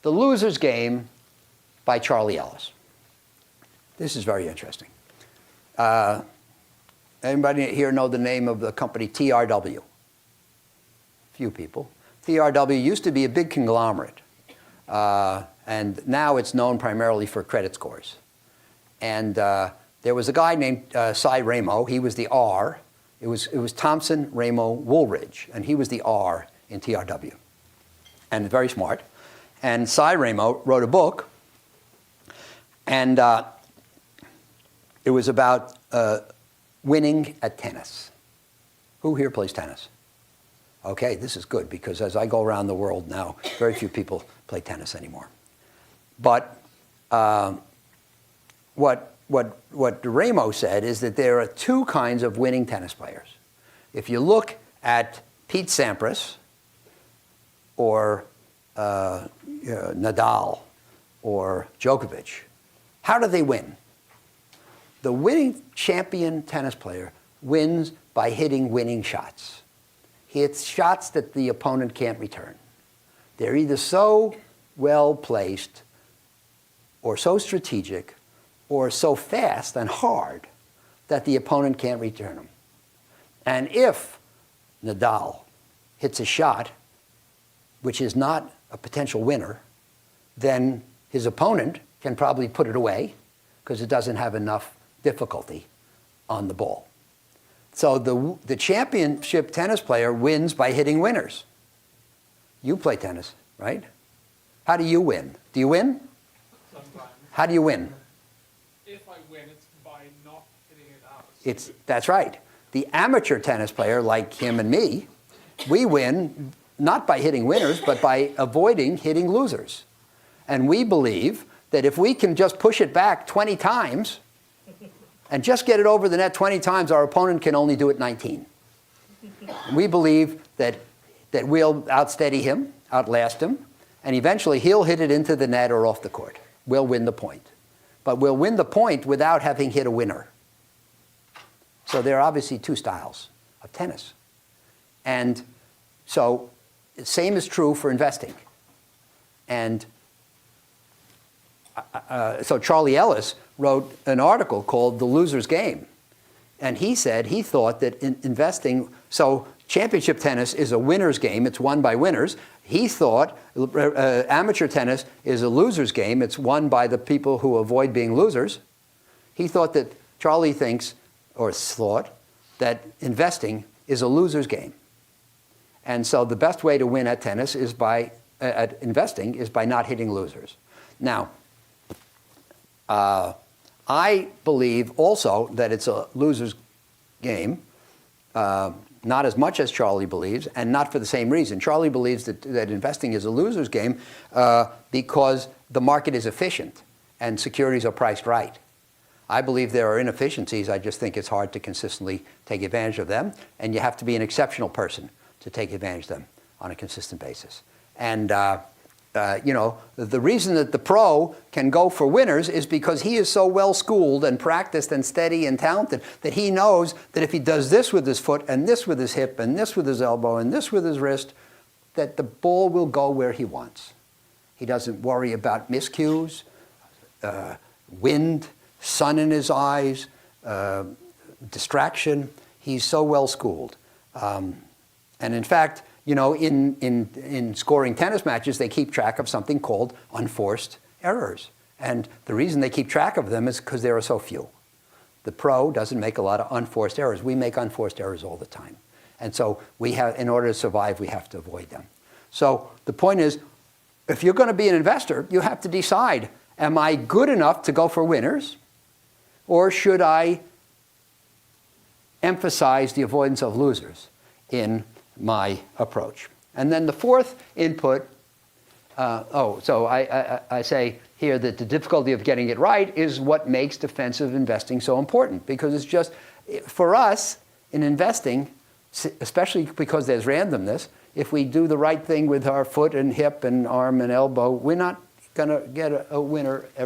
The Loser's Game by Charlie Ellis. This is very interesting. Anybody here know the name of the company TRW? Few people. TRW used to be a big conglomerate, and now it's known primarily for credit scores. And there was a guy named Cy Ramo. He was the R. It was Thompson, Ramo, Woolridge, and he was the R in TRW, and very smart. And Cy Ramo wrote a book, and it was about winning at tennis. Who here plays tennis? Okay, this is good, because as I go around the world now, very few people play tennis anymore. But what Ramo said is that there are two kinds of winning tennis players. If you look at Pete Sampras or Nadal or Djokovic, how do they win? The winning champion tennis player wins by hitting winning shots. He hits shots that the opponent can't return. They're either so well placed or so strategic or so fast and hard that the opponent can't return them. And if Nadal hits a shot which is not a potential winner, then his opponent can probably put it away because it doesn't have enough difficulty on the ball. So the championship tennis player wins by hitting winners. You play tennis, right? How do you win? Do you win? Sometimes. How do you win? If I win, it's by not hitting it out. That's right. The amateur tennis player, like him and me, we win not by hitting winners, but by avoiding hitting losers. And we believe that if we can just push it back 20 times and just get it over the net 20 times, our opponent can only do it 19. And we believe that we'll outsteady him, outlast him, and eventually he'll hit it into the net or off the court. We'll win the point. But we'll win the point without having hit a winner. So there are obviously two styles of tennis. And so the same is true for investing. And so Charlie Ellis wrote an article called The Loser's Game. And he said he thought that in investing, so championship tennis is a winner's game. It's won by winners. He thought amateur tennis is a loser's game. It's won by the people who avoid being losers. He thought that Charlie thinks, or thought, that investing is a loser's game. And so the best way to win at tennis is at investing is by not hitting losers. Now, I believe also that it's a loser's game, not as much as Charlie believes, and not for the same reason. Charlie believes that investing is a loser's game because the market is efficient and securities are priced right. I believe there are inefficiencies. I just think it's hard to consistently take advantage of them, and you have to be an exceptional person to take advantage of them on a consistent basis. And you know, the reason that the pro can go for winners is because he is so well schooled and practiced and steady and talented that he knows that if he does this with his foot and this with his hip and this with his elbow and this with his wrist, that the ball will go where he wants. He doesn't worry about miscues, wind, sun in his eyes, distraction. He's so well schooled. And in fact, you know, in scoring tennis matches, they keep track of something called unforced errors. And the reason they keep track of them is because there are so few. The pro doesn't make a lot of unforced errors. We make unforced errors all the time. And so we have, in order to survive, we have to avoid them. So the point is, if you're going to be an investor, you have to decide, am I good enough to go for winners? Or should I emphasize the avoidance of losers in my approach? And then the fourth input, so I say here that the difficulty of getting it right is what makes defensive investing so important. Because it's just, for us in investing, especially because there's randomness, if we do the right thing with our foot and hip and arm and elbow, we're not going to get a winner every